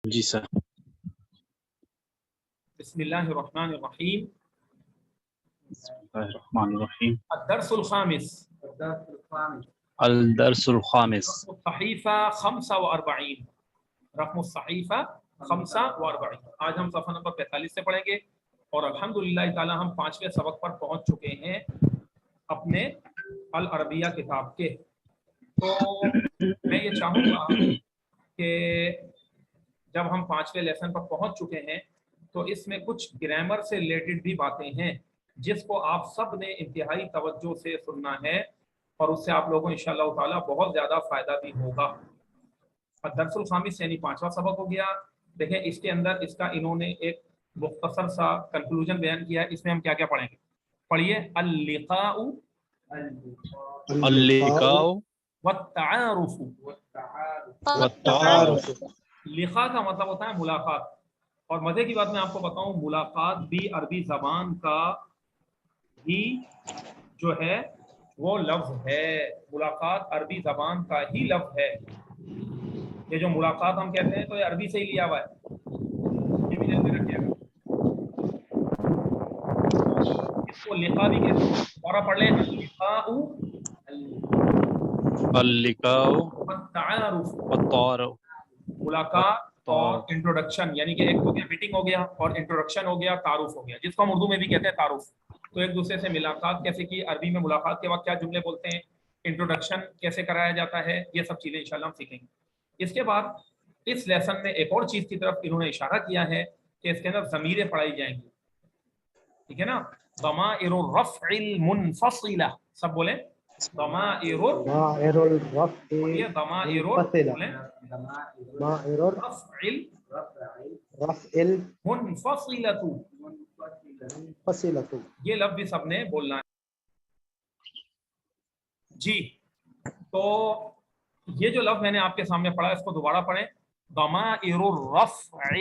جی سر. بسم اللہ الرحمن الرحیم. بسم اللہ الرحمن الرحیم. الدرس الخامس. الدرس الخامس. رقم الصحیفہ 45. رقم الصحیفہ 45. آج ہم صفحہ نمبر 45 سے پڑھیں گے اور الحمدللہ تعالی ہم 5ویں سبق پر پہنچ چکے ہیں اپنے العربیہ کتاب کے. تو میں یہ چاہوں گا کہ جب ہم 5ویں لیسن پر پہنچ چکے ہیں تو اس میں کچھ گرامر سے ریلیٹڈ بھی باتیں ہیں جس کو آپ سب نے انتہائی توجہ سے سننا ہے اور اس سے آپ لوگوں کو انشاءاللہ تعالی بہت زیادہ فائدہ بھی ہوگا. الدرس الخامس یعنی 5واں سبق ہو گیا. دیکھیں اس کے اندر اس کا انہوں نے ایک مختصر سا کنکلوژن بیان کیا ہے. اس میں ہم کیا کیا پڑھیں گے؟ پڑھیے. اللقاء اللقاء والتعارف. والتعارف. لقاء کا مطلب ہوتا ہے ملاقات. اور مزے کی بات میں آپ کو بتاؤں، ملاقات بھی عربی زبان کا ہی جو ہے وہ لفظ ہے. ملاقات عربی زبان کا ہی لفظ ہے. یہ جو ملاقات ہم کہتے ہیں تو یہ عربی سے ہی لیا ہوا ہے. یہ بھی ذہن میں رکھیے گا. اس کو لقاء بھی کہتے ہیں. اور پڑھ لیں اللقاء والتعارف. والتعارف. ملاقات اور انٹروڈکشن، یعنی کہ ایک ہو گیا میٹنگ ہو گیا اور انٹروڈکشن ہو گیا، تعارف ہو گیا، جس کو ہم اردو میں بھی کہتے ہیں تعارف. تو ایک دوسرے سے ملاقات کیسے کی، عربی میں ملاقات کے وقت کیا جملے بولتے ہیں، انٹروڈکشن کیسے کرایا جاتا ہے، یہ سب چیزیں انشاءاللہ ہم سیکھیں گے. اس کے بعد اس لیسن میں ایک اور چیز کی طرف انہوں نے اشارہ کیا ہے کہ اس کے اندر ضمیریں پڑھائی جائیں گی. ٹھیک ہے نا؟ ضمائر الرفع المنفصلہ. سب بولیں ضمائر منفصلۃ. یہ لفظ بھی سب نے بولنا ہے. جی تو یہ جو لفظ میں نے آپ کے سامنے پڑھا اس کو دوبارہ پڑھیں. ضمائر الرفع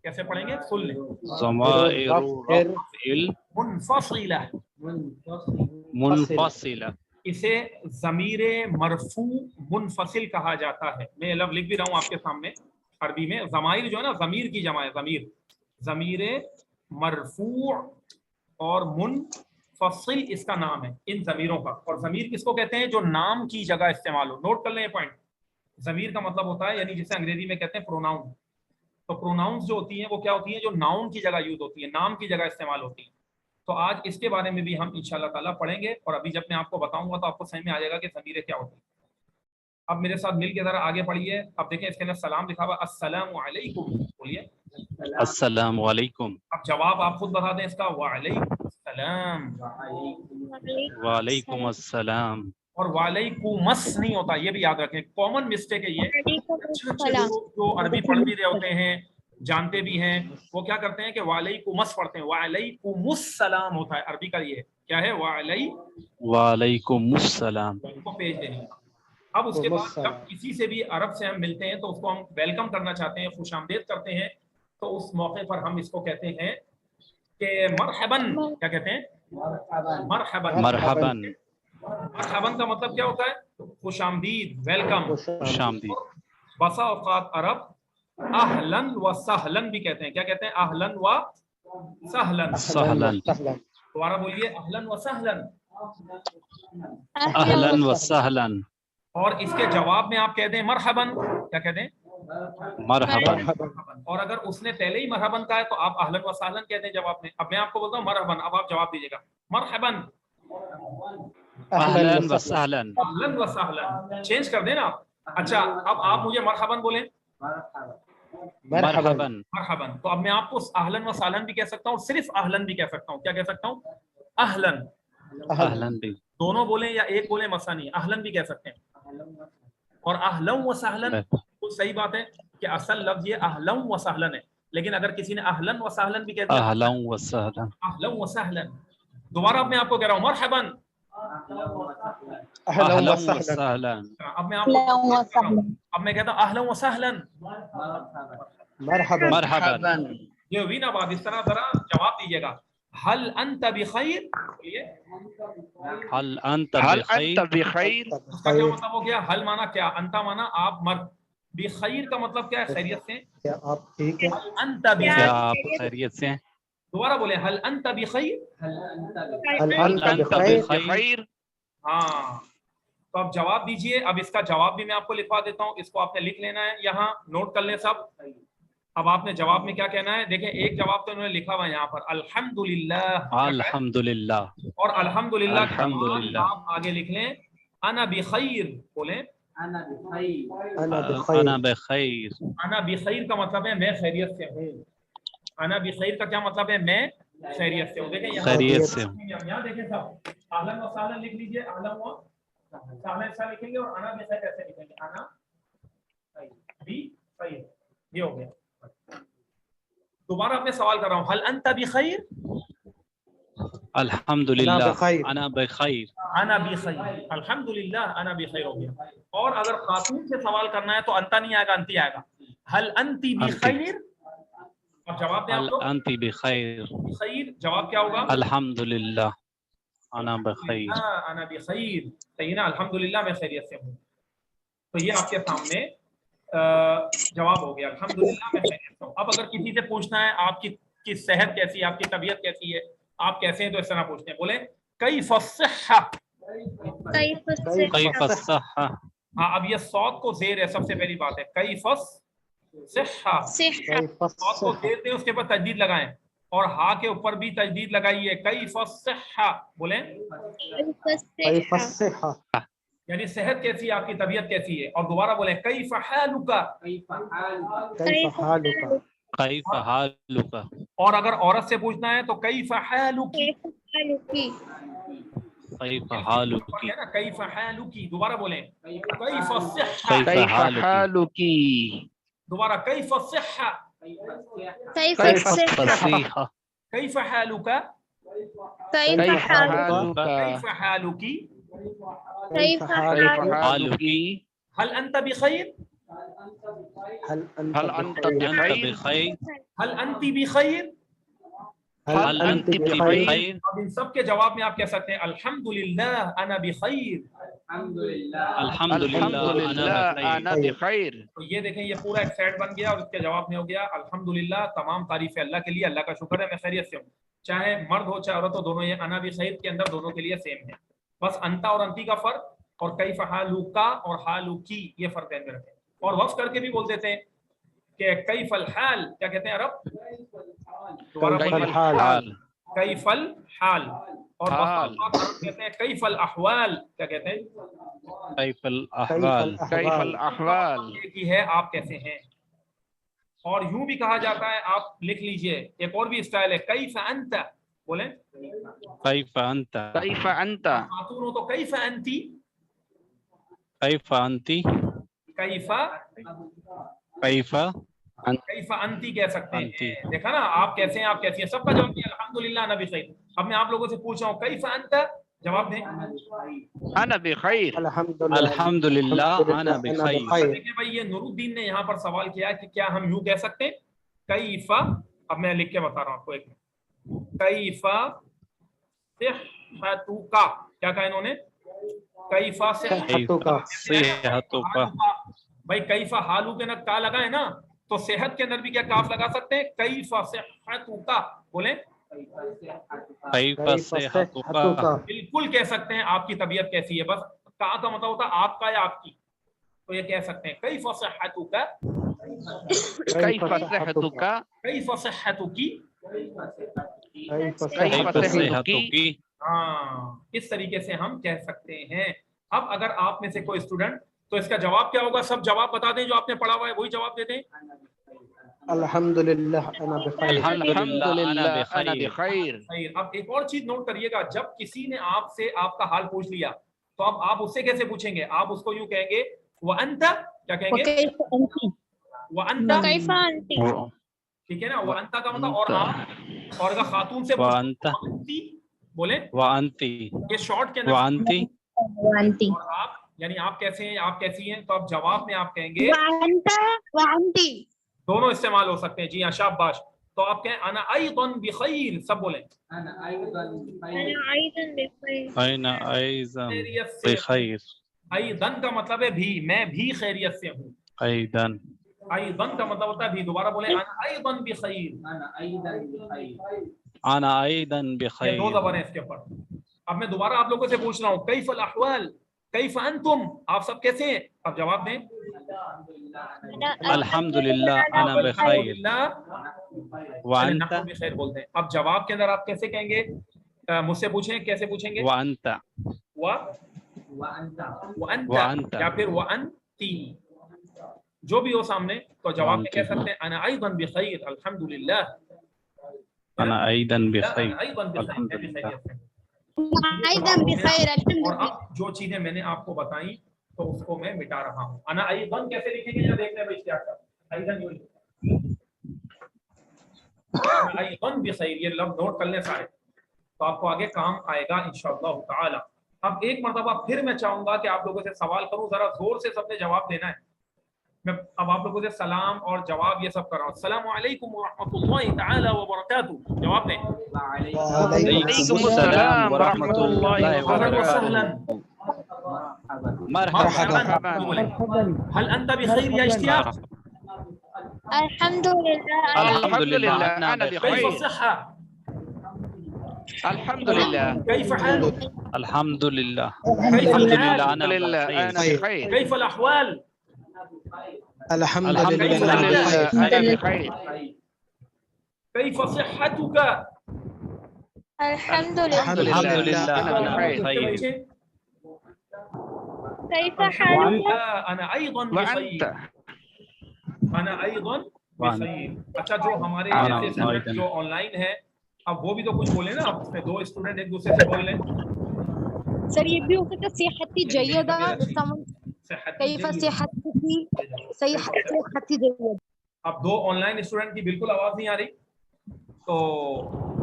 کیسے پڑھیں گے؟ سن لیں. ضمائر الرفع منفصلہ. منفصلہ. اسے ضمیر مرفوع منفصل کہا جاتا ہے. میں یہ لفظ لکھ بھی رہا ہوں آپ کے سامنے عربی میں. ضمائر جو ہے نا، ضمیر کی جمع ہے. ضمیر مرفوع اور منفصل اس کا نام ہے ان ضمیروں کا. اور ضمیر کس کو کہتے ہیں؟ جو نام کی جگہ استعمال ہو. نوٹ کر لیں یہ پوائنٹ. ضمیر کا مطلب ہوتا ہے یعنی جسے انگریزی میں کہتے ہیں پروناؤن. تو پروناؤنز جو ہوتی ہیں وہ کیا ہوتی ہیں؟ جو ناؤن کی جگہ یوز ہوتی ہیں، نام کی جگہ استعمال ہوتی ہیں. تو آج اس کے بارے میں بھی ہم انشاءاللہ تعالیٰ پڑھیں گے اور ابھی جب میں آپ کو بتاؤں گا تو آپ کو سمجھ میں آ جائے گا کہ ضمیریں کیا ہوتی ہیں. اب میرے ساتھ مل کے ذرا آگے پڑھیے. اب دیکھیں اس کے اندر سلام لکھا ہوا السلام علیکم. بولیے السلام علیکم. اب جواب آپ خود بتا دیں اس کا. وعلیکم السلام. وعلیکم السلام. اور وعلیکم اس نہیں ہوتا، یہ بھی یاد رکھیں. کامن مسٹیک ہے یہ. اچھے لوگ جو عربی پڑھ بھی رہے ہوتے ہیں، جانتے بھی ہیں، وہ کیا کرتے ہیں کہ وعلیکم اس پڑھتے ہیں. وعلیکم السلام ہوتا ہے عربی کا. یہ کیا ہے؟ وعلیکم السلام. کو پیج دیں. اب اس کے بعد جب کسی سے بھی عرب سے ہم ملتے ہیں تو اس کو ہم ویلکم کرنا چاہتے ہیں، خوش آمدید کرتے ہیں، تو اس موقع پر ہم اس کو کہتے ہیں کہ مرحباً. کیا کہتے ہیں؟ مرحباً. مرحباً. مرحباً کا مطلب کیا ہوتا ہے؟ خوش آمدید، ویلکم. خوش آمدید. بسا اوقات عرب اہلن و سہلن بھی کہتے ہیں. کیا کہتے ہیں؟ اہلن و سہلن. سہلن. دوبارہ بولیے. اہلن و سہلن. اہلن و سہلن. اور اس کے جواب میں آپ کہہ دیں مرحباً. کیا کہہ دیں؟ مرحباً. اور اگر اس نے پہلے ہی مرحباً کہا ہے تو آپ اہلن و سہلن کہہ دیں جواب میں. اب میں آپ کو بولتا ہوں مرحباً، اب آپ جواب دیجیے گا. مرحباً. اہلن و سہلن. اہلن و سہلن چینج کر دیں نا آپ. اچھا اب آپ مجھے مرحباً بولیں. مرحباً. مرحباً. تو اب میں آپ کو اہلن و سہلن بھی کہہ سکتا ہوں، صرف اہلن بھی کہہ سکتا ہوں. کیا کہہ سکتا ہوں؟ اہلن. اہلن بھی. دونوں بولیں یا ایک بولیں مسئلہ نہیں. اہلن بھی کہہ سکتے ہیں. اور اہلن و سہلن تو صحیح بات ہے کہ اصل لفظ یہ اہلن و سہلن ہے، لیکن اگر کسی نے اہلن و سہلن بھی کہہ دیا اہلن و سہلن. اہلن و سہلن. دوبارہ میں آپ کو کہہ رہا ہوں مرحباً. اہلن و سہلن. اب میں آپ کو اب میں کہتا ہوں اہلن و سہلن. مرحباً. یہ ہوئی نا بات. اس طرح ذرا جواب دیجیے گا. هل انت بخیر. هل انت بخیر. اس کا کیا مطلب ہو گیا؟ حل مانا کیا، انتا مانا آپ، مرد. بخیر کا مطلب کیا ہے؟ خیریت سے. کیا آپ ٹھیک ہیں؟ هل انت کیا بخیر؟ آپ خیریت سے ہیں؟ دوبارہ بولیں هل انت بخیر. هل هل انت انت بخیر؟ بخیر؟ ہاں تو اب جواب دیجئے. اب اس کا جواب بھی میں آپ کو لکھوا دیتا ہوں, اس کو آپ نے لکھ لینا ہے, یہاں نوٹ کر لیں سب. اب آپ نے جواب میں کیا کہنا ہے؟ دیکھیں ایک جواب تو انہوں نے لکھا ہوا ہے یہاں پر الحمدللہ, الحمدللہ. اور الحمدللہ کے بعد الحمدللہ. آپ آگے لکھ لیں انا بخیر. بولیں انا انا بخیر. بخیر. انا بخیر کا مطلب ہے میں خیریت سے ہوں. انا بخیر کا کیا مطلب ہے؟ میں خیریت سے ہوں. دیکھیں یہاں خیریت سے ہوں. یہاں دیکھیں سب اہلا و سہلا لکھ لیجئے. اہلا و سہلا ایسا لکھیں گے, اور انا بخیر ایسے لکھیں گے, انا بخیر. یہ ہو گیا. دوبارہ میں سوال کر رہا ہوں, هل انت بخیر؟ الحمدللہ انا بخیر. انا بخیر. انا بخیر. الحمدللہ انا بخیر ہو گیا. اور اگر خاتون سے سوال کرنا ہے تو انتا نہیں آئے گا, انتی آئے گا. هل انتی بخیر؟ اب جواب دیں آپ هل لوگ. انت بخیر؟ بخیر جواب کیا ہوگا؟ الحمدللہ انا بخیر. انا بخیر. صحیح نا, الحمدللہ میں خیریت سے ہوں. تو یہ آپ کے سامنے جواب ہو گیا, الحمدللہ میں خیریت سے ہوں. اب اگر کسی سے پوچھنا ہے آپ کی صحت کیسی ہے, آپ کی طبیعت کیسی ہے, آپ کیسے ہیں, تو اس طرح پوچھتے ہیں. بولیں کیف الصحہ. کیف الصحہ. ہاں اب یہ صوت کو زیر ہے, سب سے پہلی بات ہے کیف الصحہ. کیف صوت کو الصحہ. زیر دیں, اس کے بعد تجدید لگائیں, اور ہا کے اوپر بھی تجدید لگائیے. کیف الصحہ. بولیں کیف الصحہ. یعنی صحت کیسی ہے, آپ کی طبیعت کیسی ہے. اور دوبارہ بولیں کیف حالک. کیف حالک. کیف حالک. اور اگر عورت سے پوچھنا ہے تو کیف حالک. کیف حالک. نا کیف حالک. دوبارہ بولیں کیف الصحہ. کیف حالک. دوبارہ کیف الصحہ. کیف الصحہ. کیف حالک. کیف حالک. کیف حالک. کیف حالک. حالک. هل انت بخیر. هل انت انت بخیر. بخیر. هل انت بخیر. هل انت بخیر. اب ان سب کے جواب میں آپ کہہ سکتے ہیں الحمدللہ انا بخیر. الحمدللہ انا بخیر. تو یہ دیکھیں یہ پورا ایک سیٹ بن گیا, اور اس کے جواب میں ہو گیا الحمدللہ, تمام تعریفیں اللہ کے لیے, اللہ کا شکر ہے میں خیریت سے ہوں. چاہے مرد ہو چاہے عورت ہو, دونوں یہ انا بخیر کے اندر دونوں کے لیے سیم ہے. بس انتا اور انتی کا فرق, اور کیف حالک اور حالکی یہ فرق ہے اندر. اور وصف کر کے بھی بول دیتے ہیں کہ کیف الحال کیا کہتے ہیں عرب. دوبارہ کیف بولیں الحال. کیف الحال. اور عرب کہتے ہیں کیف الاحوال. کیا کہتے ہیں؟ کیف الاحوال. کیف الاحوال. ایک ہی ہے, آپ کیسے ہیں. اور یوں بھی کہا جاتا ہے, آپ لکھ لیجئے, ایک اور بھی اسٹائل ہے کیف انت. بولیں کیف انت. کیف انت. خاتون ہو تو کیف انتی. کیف انتی. کیف کیف کیف انتی کہہ سکتے انتی. ہیں. دیکھا نا, آپ کیسے ہیں, آپ کیسی ہیں, سب کا جواب دیا الحمدللہ انا بخیر. اب میں آپ لوگوں سے پوچھ رہا ہوں کیف انت, جواب دیں. انا بخیر. الحمدللہ انا بخیر. دیکھیں بھائی یہ نور الدین نے یہاں پر سوال کیا کہ کیا ہم یوں کہہ سکتے ہیں کیف. اب میں لکھ کے بتا رہا ہوں آپ کو, ایک کیف صحتک. کیا کہا انہوں نے؟ کیف صحتک. بھائی کیف حالو کے نا کا لگا ہے نا, تو صحت کے اندر بھی کیا کاف لگا سکتے ہیں کیف صحتک. بولیں کیف صحتک. بالکل کہہ سکتے ہیں آپ کی طبیعت کیسی ہے. بس کا مطلب ہوتا ہے آپ کا یا آپ کی, تو یہ کہہ سکتے ہیں کیف صحتک. کیف صحتک. کیف صحتک. کیف کیف صحتک. صحتک. ہاں اس طریقے سے ہم کہہ سکتے ہیں. اب اگر آپ میں سے کوئی اسٹوڈنٹ, تو اس کا جواب کیا ہوگا؟ سب جواب بتا دیں جو آپ نے پڑھا ہوا ہے, وہی جواب دے دیں. الحمدللہ انا بخیر. الحمدللہ انا بخیر. اب ایک اور چیز نوٹ کریے گا, جب کسی نے آپ سے آپ کا حال پوچھ لیا, تو اب آپ اس سے کیسے پوچھیں گے؟ آپ اس کو یوں کہیں گے وانت. کیا کہیں گے؟ وانت. ٹھیک ہے نا, وانت کا مطلب اور آپ. اور اگر خاتون سے وانت. بولیں وانتی. یہ شارٹ کے اندر وانتی. اور آپ یعنی آپ کیسے ہیں, آپ کیسی ہیں, تو اب جواب میں آپ کہیں گے دونوں استعمال ہو سکتے ہیں. جی ہاں شاباش. تو آپ کہیں انا ایضا بخیر. سب بولیں انا ایضا خیریت سے. بخیر. ایضا کا مطلب ہے بھی, میں بھی خیریت سے ہوں. أيضا अयदन का मतलब होता है भी। दोबारा बोले अना अयदन बिखैर। أنا أيضا ये दो بخير ज़बर हैं इसके ऊपर। अब मैं दोबारा आप लोगों से पूछ रहा हूँ कैफल अहवाल कैफ अंतुम, आप सब कैसे हैं? अब जवाब दें। الحمد لله أنا بخير अल्हम्दुलिल्लाह وأنت नहनु बिखैर बोलते हैं। अब जवाब के अंदर आप कैसे कहेंगे? मुझसे पूछें, कैसे पूछेंगे? وأنت वअंत या फिर वअंती, जो भी हो सामने, तो जवाब में कह सकते हैं अना अयदन बिखैर अल्हम्दुलिल्लाह। أنا أيضا بخير अना अयदन बिखैर, الحمد मैं भी لله खैरियत से हूं। अयदन बिखैर और अल्हम्दुलिल्लाह। अब जो चीजें मैंने आपको बताई तो उसको मैं मिटा रहा हूँ। अना अयदन कैसे लिखेंगे या देख रहे हैं इश्तियाक का? अयदन यूं लिखेंगे। अना अयदन बिखैर, ये लफ्ज नोट कर लें सारे, तो आपको आगे काम आएगा इंशाअल्लाह ताला। अब एक मर्तबा फिर मैं चाहूंगा कि आप लोगों से सवाल करूं, जरा जोर से सबने जवाब देना है। मैं अब आप लोगों से सलाम और जवाब ये सब कर रहा हूँ। अस्सलामु अलैकुम व रहमतुल्लाहि तआला व बरकातुहू, जवाब दें। عليكم السلام ورحمة الله अहलन व وبركاته सहलन, مرحبا हल अंत बिखैर या इश्तियाक? अल्हम्दुलिल्लाह الحمد لله أنا أنا कैफ بخير الصحة? الحمد لله कैफ हालुक? الحمد لله कैफ الحمد الحال؟ لله الحمد أنا لله بخير أنا بخير कैफ الأحوال؟ الحمد الحمد كيف لله الحمد لله لله بخير. أنا بخير كيف صحتك؟ अल्हम्दुलिल्लाह। الحمد لله أنا أنا بخير. بخير कैफ हालुक? أنا أيضا وأنت بخير। أنا أيضا بخير। अच्छा, जो हमारे أنا जैसे स्टूडेंट أيضا जो ऑनलाइन है, अब वो भी तो कुछ बोले ना, अब उसमें दो स्टूडेंट एक दूसरे से बोल लें। सर ये भी हो सकता है सेहती जयदा कैफ सेहती सेहती जयदा। अब दो ऑनलाइन स्टूडेंट की बिल्कुल आवाज नहीं आ रही, तो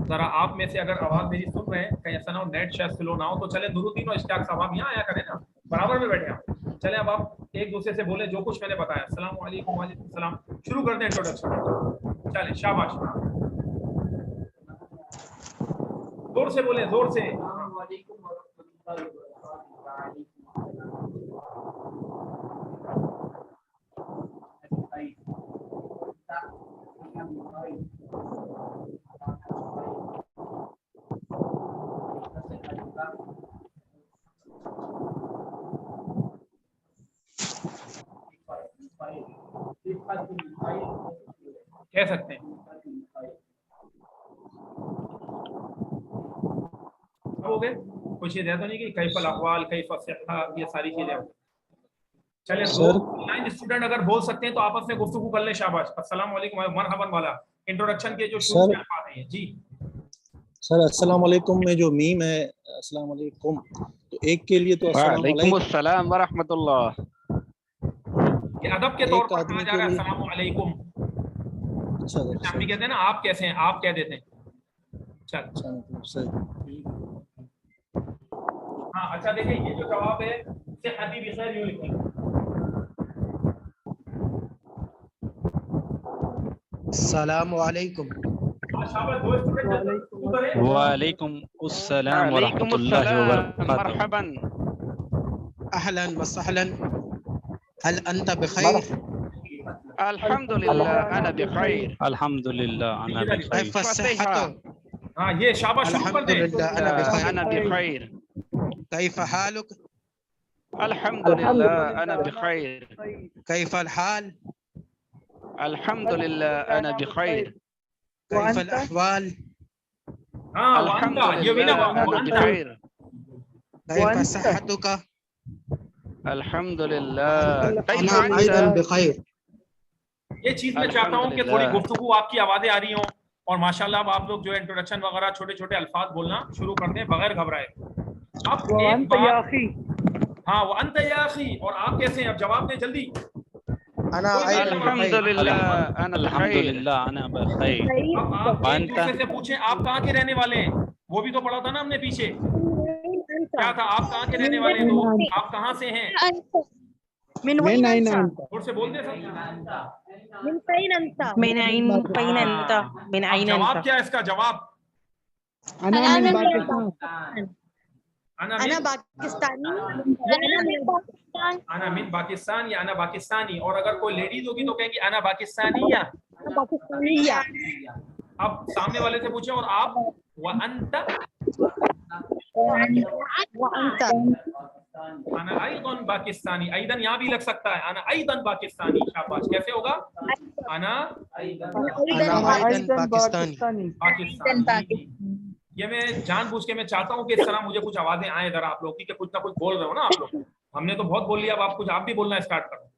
जरा आप में से अगर आवाज मेरी सुन रहे हैं, कहीं ऐसा ना हो नेट शायद स्लो ना हो, तो चले नुरुद्दीन और इश्तियाक साहब आप यहाँ आया करें ना, बराबर में बैठे आप। चले अब आप एक दूसरे से बोले जो कुछ मैंने बताया। अस्सलाम वालेकुम, वालेकुम सलाम, शुरू करते हैं इंट्रोडक्शन। चले शाबाश, जोर से बोले, जोर से। कह सकते हैं हो गए, कुछ इधर तो नहीं कि कैफल अहवाल कैफल सिहा, ये सारी चीजें हो। चलिए, दो ऑनलाइन स्टूडेंट अगर बोल सकते हैं तो आपस में गुफ्तगू कर लें। शाबाश। अस्सलाम वालेकुम, मरहबन वाला इंट्रोडक्शन के जो शुरू में आ रहे हैं जी। सर अस्सलाम वालेकुम में जो मीम है अस्सलाम वालेकुम, तो एक के लिए तो अस्सलाम वालेकुम वालेकुम, अस्सलाम व रहमतुल्लाह। ये अदब के तौर एक पर आदमी कहा जा के रहा है लिए। अस्सलाम वालेकुम। अच्छा हम भी कहते हैं ना आप कैसे हैं, आप कह देते हैं। चल, अच्छा मतलब सही। हाँ अच्छा, देखिए ये जो जवाब है सेहती बिखैर यूं लिखेंगे। अस्सलामु अलैकुम। शाबाश, दो स्टूडेंट वालेकुम अस्सलाम व वालेकुम रहमतुल्लाहि व अस्सलाम बरकातुहू मरहबन। अहलन व सहलन, हल अंत बखैर, अल्हम्दुलिल्लाह अना बखैर। अल्हम्दुलिल्लाह अना बखैर कैफ सेहतो, हाँ ये शाबाश, शुरू कर दें। अल्हम्दुलिल्लाह अना बखैर, अना बखैर। कैफ हालुक, अल्हम्दुलिल्लाह अना बखैर। कैफ हाल, अल्हम्दुलिल्लाह अना बखैर। कैफ अहवाल, हाँ वांता, ये भी ना अल्हम्दुलिल्लाह अना वांता। बखैर। कैफ सेहतुका, अल्हम्दुलिल्लाह। कैफ अना अयदन अंत? बखैर। ये चीज मैं चाहता हूँ कि थोड़ी गुफ्तगू आपकी आवाजें आ रही हों, और माशाल्लाह अब आप लोग जो इंट्रोडक्शन वगैरह छोटे छोटे अल्फाज बोलना शुरू कर दें बगैर घबराए। अब एक बात, हाँ वो अंत या अखी, और आप कैसे हैं? अब जवाब दें जल्दी। अना अयदन बखैर, अल्हम्दुलिल्लाह अना बखैर। अल्हम्दुलिल्लाह अना बखैर अब आप एक वांता? दूसरे से पूछें आप कहाँ के रहने वाले हैं, वो भी तो पढ़ा था ना हमने पीछे, क्या था? आप कहाँ के रहने वाले हैं, तो आप कहाँ से हैं? من وين أنت؟ जोर से बोल दें सब। من فين أنت؟ من أين أنت؟ من अब أين जवाब أنت؟ क्या है इसका जवाब? أنا من अना أنا باكستاني وأنا من आना मिन पाकिस्तान या आना पाकिस्तानी, और अगर कोई लेडीज होगी तो कहेंगी आना पाकिस्तानी या। पाकिस्तानिया। अब सामने वाले से पूछे और आप, व अंत आना अयदन पाकिस्तानी, अयदन यहाँ भी लग सकता है, आना अयदन पाकिस्तानी, शाबाश। कैसे होगा? आना अयदन पाकिस्तानी। पाकिस्तानी। ये मैं जानबूझ के मैं चाहता हूँ कि इस तरह मुझे कुछ आवाजें आए इधर आप लोग की, कि कुछ ना कुछ बोल रहे हो ना आप लोग। हमने तो बहुत बोल लिया, अब आप कुछ आप भी बोलना स्टार्ट करो।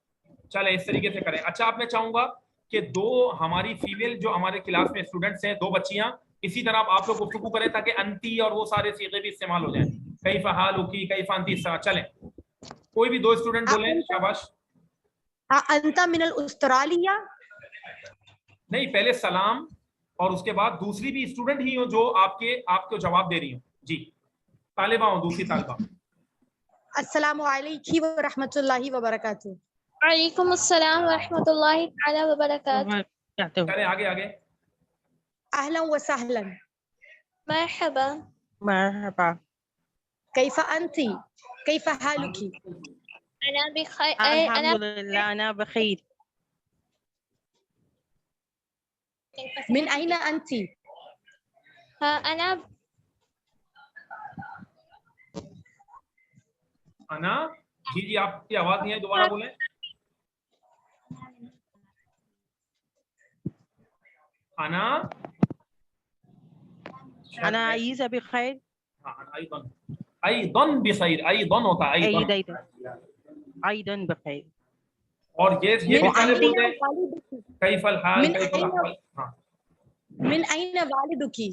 चले इस तरीके से करें। अच्छा, अब मैं चाहूंगा कि दो हमारी फीमेल जो हमारे क्लास में स्टूडेंट्स हैं, दो बच्चियां, इसी तरह आप लोग गुफ्तगू करें ताकि अंती और वो सारे सीगे भी इस्तेमाल हो जाए। कैफा हालुकी, कैफा अंती, इस तरह चलें। कोई भी दो स्टूडेंट बोले, शाबाश। अंता मिनल उस्तरालिया। नहीं, पहले सलाम और उसके बाद दूसरी भी स्टूडेंट ही हो जो आपको जवाब दे रही हो। जी, तालिबा हो, दूसरी तालिबा। अस्सलामु अलैकुम व रहमतुल्लाहि व बरकातहू। वालेकुम अस्सलाम व रहमतुल्लाहि तआला व बरकातहू। चले आगे आगे। अहलन व सहलन। मरहबा। मरहबा। कैफा अंती, कैफा हालुकी। अना बिखैर। अल्हम्दुलिल्लाह अना बखैर। मिन अइना अंती। अना अना, जी जी, आपकी आवाज नहीं है, दोबारा बोलें। अना अना ईसा बिखैर। अयदन, अयदन बिखैर, अयदन होता है अयदन। अयदन बिखैर। और ये भी पहले बोलते हैं कैफल हाल, कैफल अहवाल। हाँ, मिन अइना वालिदुकी।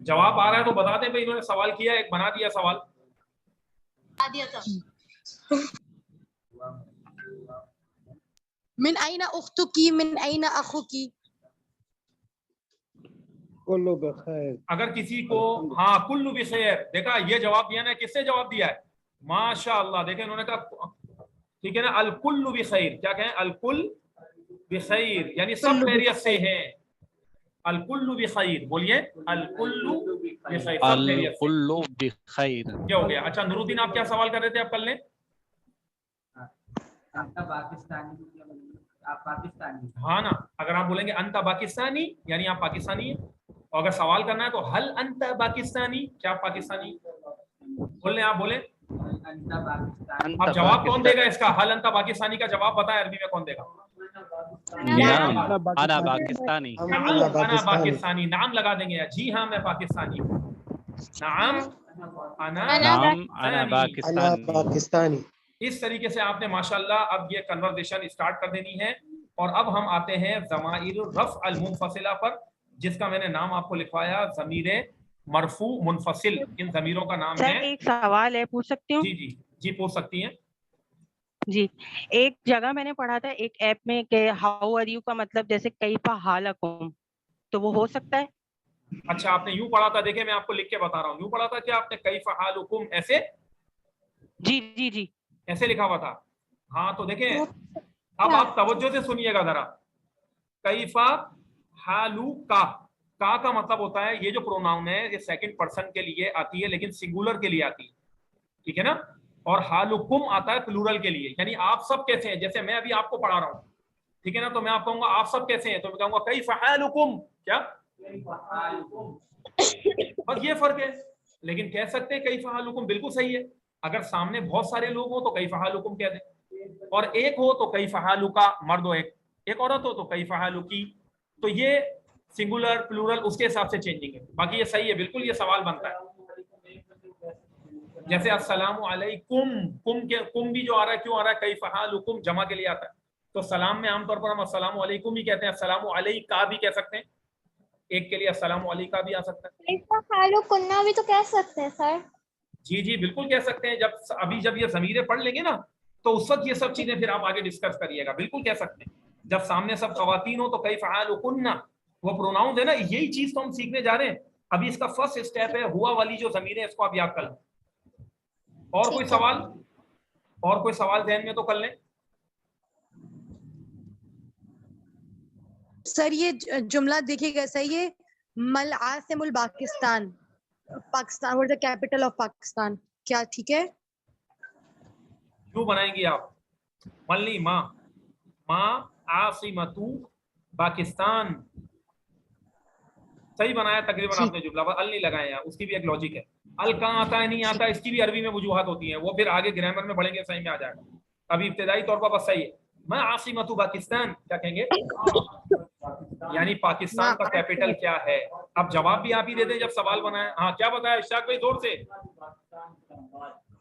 जवाब आ रहा है तो बता दें भाई, इन्होंने सवाल किया, एक बना दिया सवाल। मिन अइना उख्तुकी, मिन अइना अखुकी। कुल्लु बखैर। अगर किसी को, हाँ, कुल्लु बिखैर, देखा ये जवाब दिया ना, किससे जवाब दिया है? माशाअल्लाह, देखें इन्होंने कहा, ठीक है ना, अल कुल्लु बिखैर। क्या कहें? अल कुल बिखैर, यानी सब खैरियत से हैं। अल कुल्लु बिखैर, बोलिए अल कुल्लु बिखैर, सब खैरियत से। कुल्लु बिखैर। क्या हो गया? अच्छा, नूरुद्दीन, आप क्या सवाल कर रहे थे? आप कर लें। आप पाकिस्तानी। हाँ ना, अगर आप बोलेंगे अंता पाकिस्तानी यानी आप पाकिस्तानी हैं, और अगर सवाल करना है तो हल अंता पाकिस्तानी, क्या आप पाकिस्तानी? बोल लें, आप बोले। अब जवाब कौन देगा इसका? हल अंता पाकिस्तानी का जवाब बताएं, अरबी में कौन देगा? नाम, अना पाकिस्तानी। अना पाकिस्तानी, नाम लगा देंगे। जी हाँ, मैं पाकिस्तानी हूँ। नाम अना पाकिस्तानी। इस तरीके से आपने माशाल्लाह अब ये कन्वर्सेशन स्टार्ट कर देनी है। और अब हम आते हैं ज़माइर रफ़ अल मुनफसिला पर, जिसका मैंने नाम आपको लिखवाया ज़मीरे मरफू मुनफसिल। इन ज़मीरों का नाम है। एक सवाल है, पूछ सकती हूँ? जी जी जी, पूछ सकती हैं। जी, एक जगह मैंने पढ़ा था एक ऐप में कि हाउ आर यू का मतलब जैसे कैफा हालकुम, तो वो हो सकता है? अच्छा, आपने यूं पढ़ा था? देखिए मैं आपको लिख के बता रहा हूँ। यूं पढ़ा था कि आपने कैफा हालकुम ऐसे? जी जी जी, ऐसे लिखा हुआ था। हाँ, तो देखें, अब आप तवज्जो से सुनिएगा जरा। कैफा हालू का मतलब होता है, ये जो प्रोनाउन है ये सेकंड पर्सन के लिए आती है, लेकिन सिंगुलर के लिए आती है, ठीक है ना। और हालुकुम आता है प्लूरल के लिए, यानी आप सब कैसे हैं। जैसे मैं अभी आपको पढ़ा रहा हूँ, ठीक है ना, तो मैं आप कहूंगा आप सब कैसे हैं, तो मैं कहूंगा कैफा हालुकुम, क्या? बस ये फर्क है। लेकिन कह सकते हैं कैफा हालुकुम, बिल्कुल सही है। अगर सामने बहुत सारे लोग हो तो कैफा हालुकुम कह दें, और एक हो तो कैफा हालुका, मर्द हो एक औरत हो तो कैफा हालुकी। तो ये सिंगुलर प्लूरल उसके हिसाब से चेंजिंग है। बाकी ये सही है, बिल्कुल ये सवाल बनता है। जैसे अस्सलामु अलैकुम, कुम भी जो आ रहा है, क्यों आ रहा है? कैफा हालुकुम जमा के लिए आता है। तो सलाम में आमतौर पर हम अस्सलामु अलैकुम ही कहते हैं। अस्सलामु अलैका भी कह सकते हैं, एक के लिए अस्सलामु अलैका भी आ सकता है। कैफा हालुकुन्ना भी तो कह सकते हैं सर। जी जी, बिल्कुल कह सकते हैं। जब ये ज़मीरें पढ़ लेंगे ना, तो उस वक्त ये सब चीजें फिर आप आगे डिस्कस करिएगा। बिल्कुल कह सकते हैं। जब सामने सब खवातीन हो तो कैफा हालुकुन्ना, वो प्रोनाउंस है ना, यही चीज तो हम सीखने जा रहे हैं। अभी इसका फर्स्ट स्टेप है हुआ वाली जो ज़मीरें, इसको आप याद कर लें। और कोई सवाल? और कोई सवाल ध्यान में तो कर लें। सर ये जुमला देखिएगा सही है, मल आसिमुल Pakistan. Pakistan, what is the capital of Pakistan? کیا ٹھیک ہے؟ یوں بنائیں گے آپ ملنی ما عاصمۃ پاکستان. صحیح بنایا تقریباً آپ نے جملہ، ال نہیں لگایا یہاں، اس کی بھی ایک لاجک ہے. ال کہاں آتا ہے نہیں آتا، اس کی بھی عربی میں وجوہات ہوتی ہیں، وہ پھر آگے گرامر میں پڑھیں گے صحیح میں آ جائے گا. ابھی ابتدائی طور پر بس صحیح ہے. میں عاصمۃ پاکستان کیا کہیں گے؟ یعنی پاکستان کا کیپٹل کیا ہے. اب جواب بھی آپ ہی دے دیں جب سوال بنائیں. ہاں کیا بتایا اشتیاق بھائی زور سے؟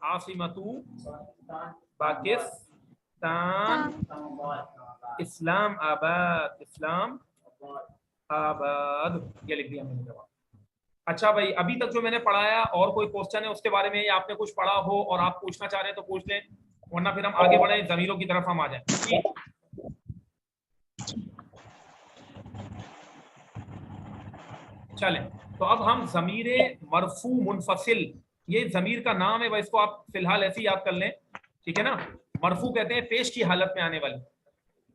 عاصمۃ پاکستان اسلام آباد. اسلام آباد یہ لکھ دیا میں نے جواب. اچھا بھائی ابھی تک جو میں نے پڑھایا اور کوئی کوشچن ہے اس کے بارے میں، یا آپ نے کچھ پڑھا ہو اور آپ پوچھنا چاہ رہے ہیں تو پوچھ لیں، ورنہ پھر ہم آگے بڑھیں ضمیروں کی طرف ہم آ جائیں. چلیں تو اب ہم ضمیر مرفوع منفصل، یہ ضمیر کا نام ہے، اس کو آپ فی الحال ایسے ہی یاد کر لیں، ٹھیک ہے نا. مرفوع کہتے ہیں پیش کی حالت میں آنے والی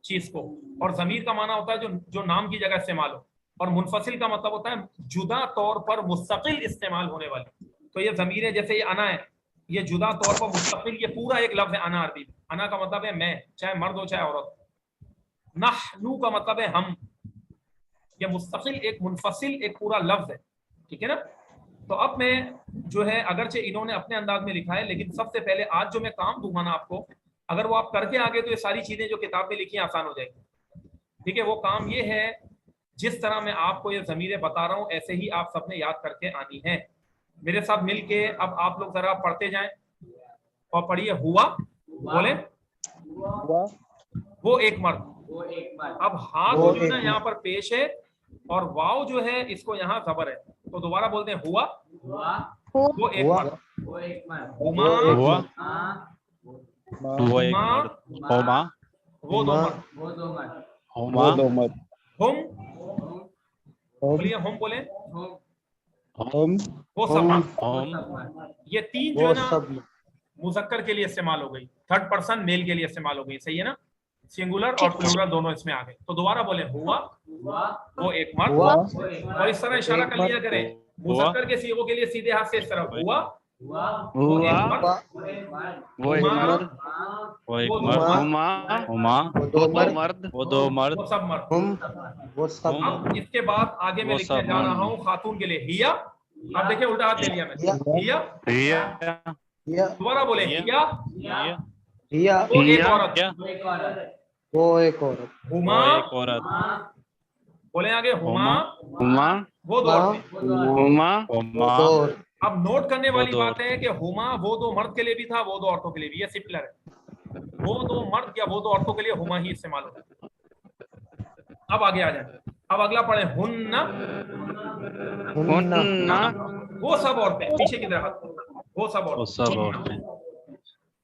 چیز کو، اور ضمیر کا معنی ہوتا ہے جو نام کی جگہ استعمال ہو، اور منفصل کا مطلب ہوتا ہے جدا طور پر مستقل استعمال ہونے والی. تو یہ ضمیر ہے، جیسے یہ انا ہے، یہ جدا طور پر مستقل، یہ پورا ایک لفظ ہے انا. عربی میں انا کا مطلب ہے میں، چاہے مرد ہو چاہے عورت. نحنو کا مطلب ہے ہم. یہ مستقل ایک منفصل ایک پورا لفظ ہے، ٹھیک ہے نا. تو اب میں جو ہے اگرچہ انہوں نے اپنے انداز میں لکھا ہے، لیکن سب سے پہلے آج جو میں کام دوں گا نا آپ کو، اگر وہ آپ کر کے آگے تو یہ ساری چیزیں جو کتاب میں لکھی ہیں آسان ہو جائے گی. ٹھیک ہے، وہ کام یہ ہے جس طرح میں آپ کو یہ ضمیریں بتا رہا ہوں ایسے ہی آپ سب نے یاد کر کے آنی ہے میرے ساتھ مل کے. اب آپ لوگ ذرا پڑھتے جائیں اور پڑھیے. ہوا بولیں، وہ ایک مرد. اب ہاتھ جو ہے نا یہاں پر پیش ہے، اور واو جو ہے اس کو یہاں زبر ہے، تو دوبارہ بولتے ہیں ہوا وہ ایک مرد. ہما وہ ایک مرد. ہوما وہ دو مرد. ہوما ہم بولیے، ہم بولیں وہ سب مرد. یہ تین جو ہے نا مذکر کے لیے استعمال ہو گئی، تھرڈ پرسن میل کے لیے استعمال ہو گئی، صحیح ہے نا. سنگولر اور پلورل دونوں اس میں آ گئے. تو دوبارہ بولیں ہوا وہ ایک مرد، اور اس طرح اشارہ کر لیا کریں مذکر کے صیغوں کے لیے سیدھے ہاتھ سے اس طرح ہوا وہ ایک مرد، وہ ایک مرد، وہ ایک مرد، ہوما وہ دو مرد، وہ سب مرد. وہ سب. اب اس کے بعد آگے میں لکھنے جا رہا ہوں خاتون کے لیے ہیا. اب دیکھیں الٹا ہاتھ لے لیا میں. ہیا دوبارہ بولیں ہیا وہ ایک عورت، وہ ایک عورت. ہما ایک عورت، بولیں آگے ہما وہ دو عورتیں. ہوما. اب نوٹ کرنے والی بات ہے کہ ہما وہ دو مرد کے لیے بھی تھا، وہ دو عورتوں کے لیے بھی. یہ سمپلر ہے، وہ دو مرد یا وہ دو عورتوں کے لیے ہما ہی استعمال ہوتا ہے. اب آگے آ جائیں. اب اگلا پڑھیں ہن وہ سب عورتیں. پیچھے کی طرف وہ سب عورتیں.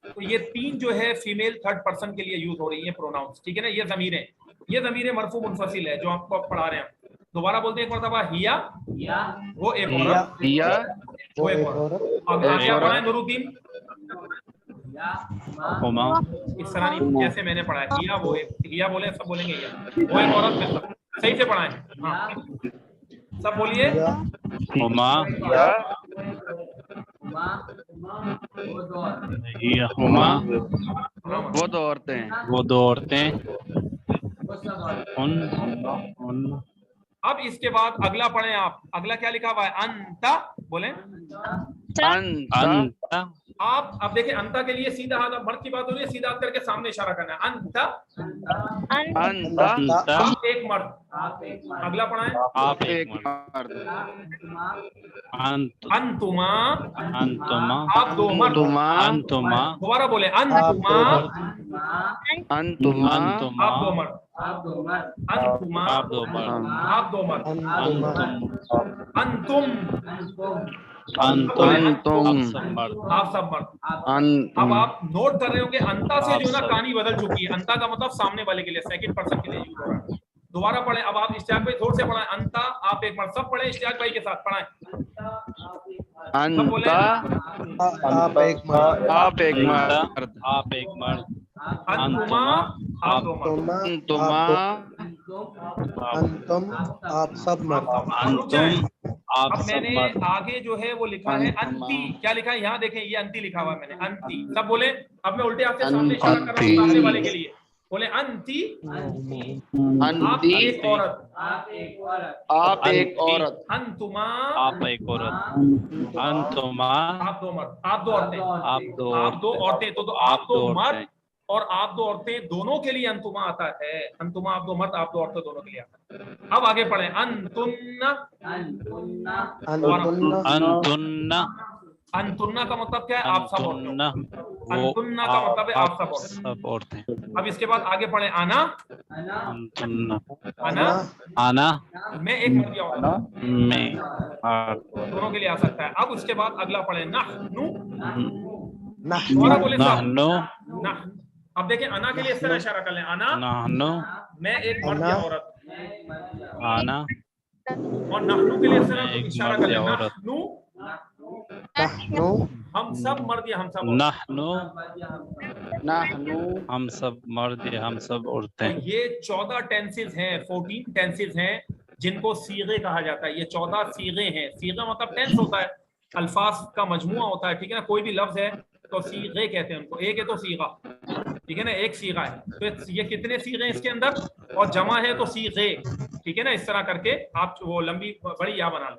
تو یہ تین جو ہے فیمیل تھرڈ پرسن کے لیے یوز ہو رہی ہیں پروناؤنس، ٹھیک ہے نا. یہ ضمیر مرفوع منفصل ہے جو آپ کو پڑھا رہے ہیں. دوبارہ بولتے ہیں ایک مرتبہ ہیا وہ ایک عورت، وہ ایک عورت. اب کیا پڑھا ہے نور الدین؟ ہوما اس طرح نہیں جیسے میں نے پڑھا ہے. ہیا وہ ایک، ہیا بولیں سب بولیں گے ہیا وہ ایک عورت. میں صحیح سے پڑھائیں. ہاں سب بولیے ہوما ہوما وہ دو عورتیں، وہ دو عورتیں. اب اس کے بعد اگلا پڑھیں آپ. اگلا کیا لکھا ہوا ہے؟ انتا بولیں. انت آپ اب دیکھیں انتا کے لیے سیدھا ہاتھ، مرد کی بات ہو رہی ہے، سیدھا ہاتھ کر کے سامنے اشارہ کرنا ہے. انتا آپ ایک مرد. اگلا پڑھائیں. آپ ایک مرد. انتما انتما آپ دو مرد. انتما دوبارہ بولیں انتما انتما آپ دو مرد. انتما آپ دو مرد. آپ دو مرد. انتم انتم آپ سب مرد. آپ سب مرد. اب آپ نوٹ کر رہے ہوں کہ انتا سے جو ہے نا کہانی بدل چکی ہے. انتا کا مطلب سامنے والے کے لیے، سیکنڈ پرسن کے لیے یوز ہو رہا ہے. دوبارہ پڑھیں. اب آپ اشتیاق بھائی زور سے پڑھائیں. انتا آپ ایک مرد. سب پڑھیں اشتیاق بھائی کے ساتھ پڑھائیں. انتا آپ ایک مرد. آپ ایک مرد. آپ ایک مرد. انتما آپ دو مرد. انتما انتم آپ سب مرد. انتم आप अब सब मैंने मर्द आगे जो है वो लिखा है अंती, क्या लिखा है यहाँ देखें, ये अंती लिखा हुआ है मैंने, अंती। सब बोले, अब मैं उल्टे हाथ से सामने इशारा कर रहा हूँ सामने वाले के लिए, बोले अंती आप एक औरत, आप एक औरत, अंतुमा आप एक औरत, अंतुमा आप दो मर्द, आप दो औरतें, आप दो आप दो औरतें, तो आप आप दो दो मर्द औरतें, और आप दो औरतें दोनों के लिए अंतुमा आता है। अंतुमा आप दो मर्द, आप दो औरतें दोनों के लिए आता है। अब आगे पढ़े, अंतुन्ना, अंतुन्ना अंतुन्ना अंतुन्ना का मतलब क्या है, आप सब औरतें। अंतुन्ना वो अंतुन्ना का मतलब है आप सब औरतें। सब औरतें। अब इसके बाद आगे पढ़े, आना, अंतुन्ना आना आना मैं एक मर्द या औरत, में दोनों के लिए आ सकता है। अब उसके बाद अगला पढ़े, नहनु, नहनु दोबारा बोले सब, नहनु नह। अब देखिए अना के लिए इस तरह इशारा कर लें, अना नहनु मैं एक मर्द या औरत, आना और नहनु के लिए इस तरह एक इशारा मर्द कर लें, या औरत। नहनु नहनु हम सब मर्द या हम सब औरत। नहनु नहनु हम सब मर्द या हम सब तो औरतें। ये 14 टेंसेज हैं, 14 टेंसेज हैं जिनको सीगे कहा जाता है। ये 14 सीगे हैं। सीगा मतलब टेंस होता है, अल्फाज का मजमुआ होता है, ठीक है ना। कोई भी लफ्ज है तो सीगे कहते हैं उनको। एक है तो सीगा, ठीक है ना, एक सीगा है। तो ये कितने सीगे हैं इसके अंदर, और जमा है तो सीगे, ठीक है ना। इस तरह करके आप वो लंबी बड़ी या बना लो।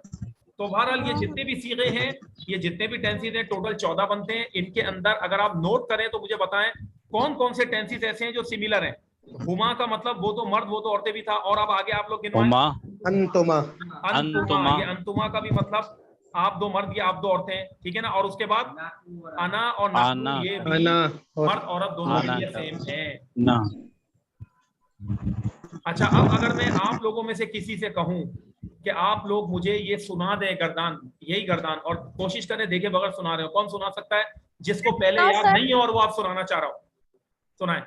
तो बहरहाल ये जितने भी सीगे हैं, ये जितने भी टेंसेज हैं, टोटल 14 बनते हैं। इनके अंदर अगर आप नोट करें तो मुझे बताएं कौन कौन से टेंसेज ऐसे हैं जो सिमिलर हैं। हुमा का मतलब वो तो मर्द वो तो औरतें भी था, और अब आगे आप लोग गिनवाएं। हुमा अंतुमा अंतुमा, ये अंतुमा का भी मतलब आप दो मर्द या आप दो औरतें, ठीक है ना। और उसके बाद अना और आना, नहनु, ये भी अना और मर्द औरत दोनों के आना लिए सेम है। ना। अच्छा, अब अगर मैं आप लोगों में से किसी से कहूं कि आप लोग मुझे ये सुना दें गर्दान, यही गर्दान, और कोशिश करें देखे बगैर सुना रहे हो, कौन सुना सकता है जिसको पहले हाँ, याद सर। नहीं है और वो आप सुनाना चाह रहा हो? सुनाए,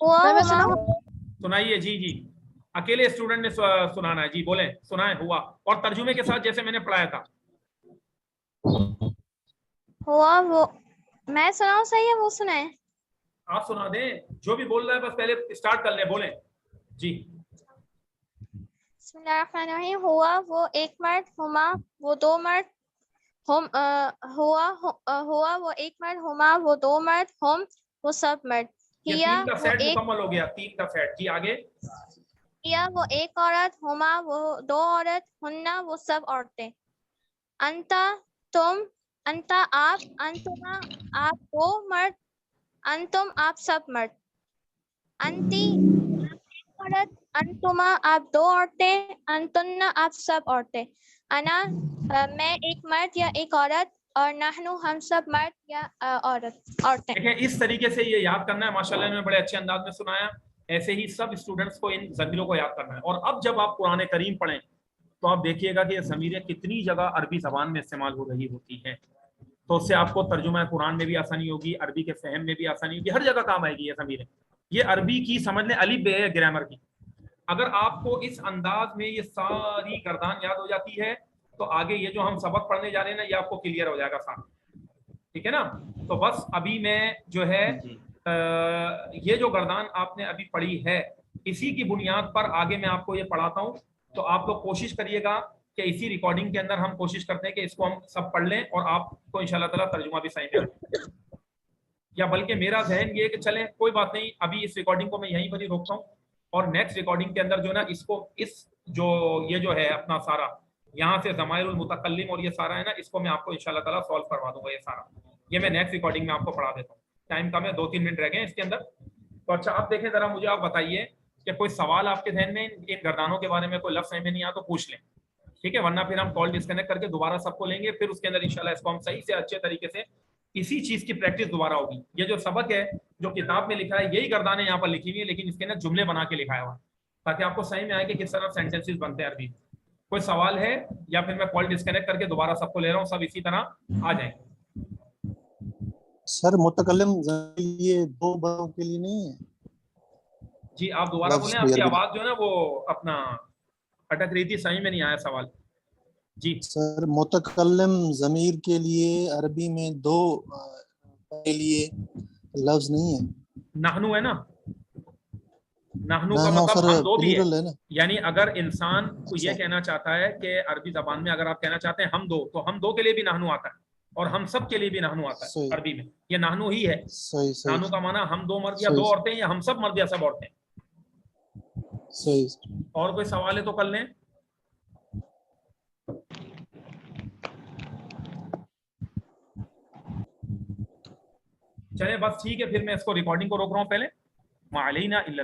हुआ सुनाइए। जी जी, अकेले स्टूडेंट ने सुनाना है। जी बोले, सुनाए हुआ, और तर्जुमे के साथ जैसे मैंने पढ़ाया था। हुआ वो, मैं सुनाऊं सही है वो सुनाए? आप सुना दें, जो भी बोल रहा है बस पहले स्टार्ट कर ले, बोले जी। बिस्मिल्लाहिर्रहमानिर्रहीम। हुआ वो एक मर्द, हुमा वो दो मर्द, हुआ वो एक मर्द, हुमा वो दो मर्द, हम वो सब मर्द, ये हिया तीन का वो सेट एक, मुकम्मल हो गया, तीन का सेट। जी आगे। हिया वो एक औरत, हुमा वो दो औरत, हुन्ना वो सब औरतें, अंता तुम, अंता आप, अंतुमा आप दो मर्द, अंतुम आप सब मर्द, अंती औरत, अंतुमा आप दो औरतें, अंतुन्ना आप सब औरतें, अना मैं एक मर्द या एक औरत, और नहनु हम सब मर्द या औरतें। देखें, इस तरीके से ये याद करना है। माशाल्लाह ने बड़े अच्छे अंदाज में सुनाया। ऐसे ही सब स्टूडेंट्स को इन ज़मीरों को याद करना है। और अब जब आप कुरान करीम पढ़ें तो आप देखिएगा कि ये ज़मीरें कितनी जगह अरबी ज़बान में इस्तेमाल हो रही होती हैं। तो उससे आपको तर्जुमा कुरान में भी आसानी होगी, अरबी के फहम में भी आसानी होगी, हर जगह काम आएगी ये ज़मीरें। ये अरबी की समझ लें अलिफ बे है ग्रामर की। अगर आपको इस अंदाज में ये सारी गर्दान याद हो जाती है तो आगे ये जो हम सबक पढ़ने जा रहे हैं ना, ये आपको क्लियर हो जाएगा साथ, ठीक है ना। तो बस अभी मैं जो है ये जो गर्दान आपने अभी पढ़ी है, इसी की बुनियाद पर आगे मैं आपको ये पढ़ाता हूँ। तो आप लोग कोशिश करिएगा कि इसी रिकॉर्डिंग के अंदर हम कोशिश करते हैं कि इसको हम सब पढ़ लें और आपको इंशाल्लाह ताला तर्जुमा भी सही में आए। या बल्कि मेरा जहन ये कि चलें कोई बात नहीं, अभी इस रिकॉर्डिंग को मैं यहीं पर ही रोकता हूँ, और नेक्स्ट रिकॉर्डिंग के अंदर जो ना इसको इस जो ये जो है अपना सारा यहाँ से ज़माइरुल मुतकल्लिम और ये सारा है ना, इसको मैं आपको इंशाल्लाह ताला सॉल्व करवा दूंगा। ये सारा ये मैं नेक्स्ट रिकॉर्डिंग में आपको पढ़ा देता हूँ। टाइम कम है, 2-3 मिनट रह गए इसके अंदर। तो अच्छा, आप देखें ज़रा, मुझे आप बताइए कि कोई सवाल आपके ध्यान में इन गर्दानों के बारे में, कोई लफ्ज़ समझ में नहीं आया तो पूछ लें, ठीक है। वरना फिर हम कॉल डिस्कनेक्ट करके दोबारा सबको लेंगे, फिर उसके अंदर इंशाल्लाह इसको हम सही से अच्छे तरीके से इसी चीज़ की प्रैक्टिस दोबारा होगी। ये जो सबक है जो किताब में लिखा है, यही गर्दानें यहाँ पर लिखी हुई है, लेकिन इसके अंदर जुमले बना के लिखा हुआ, ताकि आपको सही में आए कि किस तरह सेंटेंसेस बनते हैं अरबी। कोई सवाल है या फिर मैं कॉल डिस्कनेक्ट करके दोबारा सबको ले रहा हूँ, सब इसी तरह आ जाएंगे। सर मुतकल्लिम ये दो बरों के लिए नहीं है? जी आप दोबारा बोलें, आपकी आवाज जो है ना वो अपना अटक रही थी, सही में नहीं आया सवाल। जी सर मुतकल्लिम ज़मीर के लिए अरबी में दो के लिए लफ्ज नहीं है? नहनु है ना, नाहनु का नाहनु मतलब सर हम दो भी है, प्लूरल है ना। यानी अगर इंसान को ये अच्छा। कहना चाहता है कि अरबी जबान में अगर आप कहना चाहते हैं हम दो, तो हम दो के लिए भी नाहनु आता है और हम सब के लिए भी नाहनु आता है सही। अरबी में, ये नाहनु ही है। सही सही नाहनु का माना हम दो मर्द या सही। दो औरतें या हम सब मर्द या सब औरतें। सही। और कोई सवाल है तो कर लें। चले बस ठीक है, फिर मैं इसको रिकॉर्डिंग को रोक रहा हूँ पहले। मा अलैना इल्ला